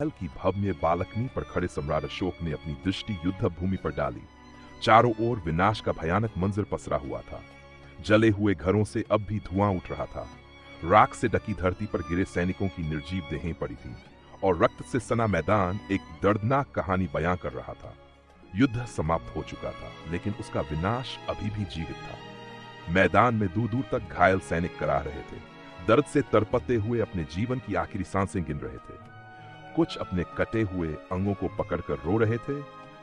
महल की भव्य बालकनी पर खड़े सम्राट अशोक ने अपनी दृष्टि युद्ध भूमि पर डाली। चारों ओर विनाश का भयानक मंजर पसरा हुआ था। जले हुए घरों से अब भी धुआं उठ रहा था। राख से ढकी धरती पर गिरे सैनिकों की निर्जीव देहें पड़ी थी और रक्त से सना मैदान एक दर्दनाक कहानी बयां कर रहा था। युद्ध समाप्त हो चुका था, लेकिन उसका विनाश अभी भी जीवित था। मैदान में दूर दूर तक घायल सैनिक करा रहे थे, दर्द से तरपते हुए अपने जीवन की आखिरी सांसें गिन रहे थे। कुछ अपने कटे हुए अंगों को पकड़कर रो रहे थे,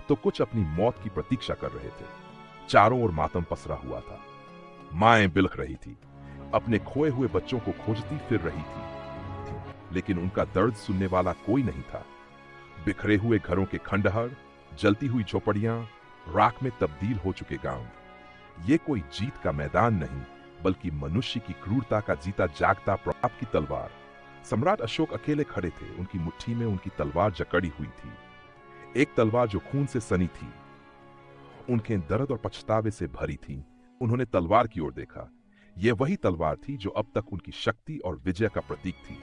तो कुछ अपनी मौत की प्रतीक्षा कर रहे थे। चारों ओर मातम पसरा हुआ था। माएं बिलख रही थी, अपने खोए हुए बच्चों को खोजती फिर रही थी, लेकिन उनका दर्द सुनने वाला कोई नहीं था। बिखरे हुए घरों के खंडहर, जलती हुई झोपड़ियां, राख में तब्दील हो चुके गांव। ये कोई जीत का मैदान नहीं, बल्कि मनुष्य की क्रूरता का जीता जागता प्रताप की तलवार। सम्राट अशोक अकेले खड़े थे। उनकी मुट्ठी में उनकी तलवार जकड़ी हुई थी, एक तलवार जो खून से सनी थी। उनके दर्द और पछतावे से भरी थी। उन्होंने तलवार की ओर देखा। यह वही तलवार थी जो अब तक उनकी शक्ति और विजय का प्रतीक थी।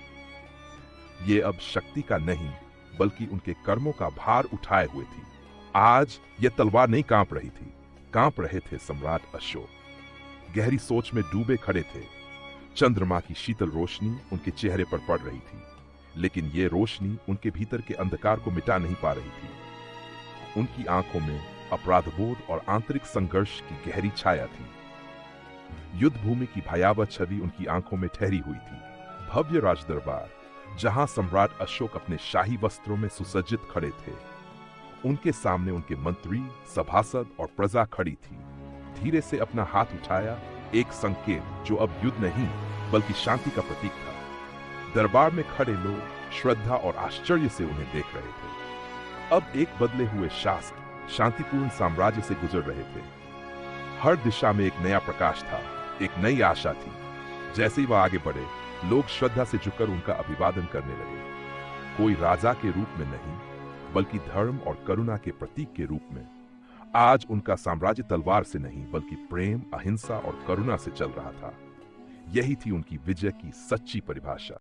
ये अब शक्ति का नहीं, बल्कि उनके कर्मों का भार उठाए हुए थी। आज यह तलवार नहीं कांप रही थी, कांप रहे थे सम्राट अशोक। गहरी सोच में डूबे खड़े थे। चंद्रमा की शीतल रोशनी उनके चेहरे पर पड़ रही थी, लेकिन यह रोशनी उनके भीतर के अंधकार को मिटा नहीं पा रही थी। उनकी आंखों में अपराधबोध और आंतरिक संघर्ष की गहरी छाया थी। युद्ध भूमि की भयावह छवि उनकी आंखों में ठहरी हुई थी। भव्य राजदरबार, जहां सम्राट अशोक अपने शाही वस्त्रों में सुसज्जित खड़े थे। उनके सामने उनके मंत्री, सभासद और प्रजा खड़ी थी। धीरे से अपना हाथ उठाया, एक संकेत जो अब युद्ध नहीं बल्कि शांति का प्रतीक था। दरबार में खड़े लोग श्रद्धा और आश्चर्य से उन्हें देख रहे थे। अब एक बदले हुए शासक शांतिपूर्ण साम्राज्य से गुजर रहे थे। हर दिशा में एक नया प्रकाश था, एक नई आशा थी। जैसे ही वह आगे बढ़े, लोग श्रद्धा से झुककर उनका अभिवादन करने लगे। कोई राजा के रूप में नहीं, बल्कि धर्म और करुणा के प्रतीक के रूप में। आज उनका साम्राज्य तलवार से नहीं, बल्कि प्रेम, अहिंसा और करुणा से चल रहा था। यही थी उनकी विजय की सच्ची परिभाषा।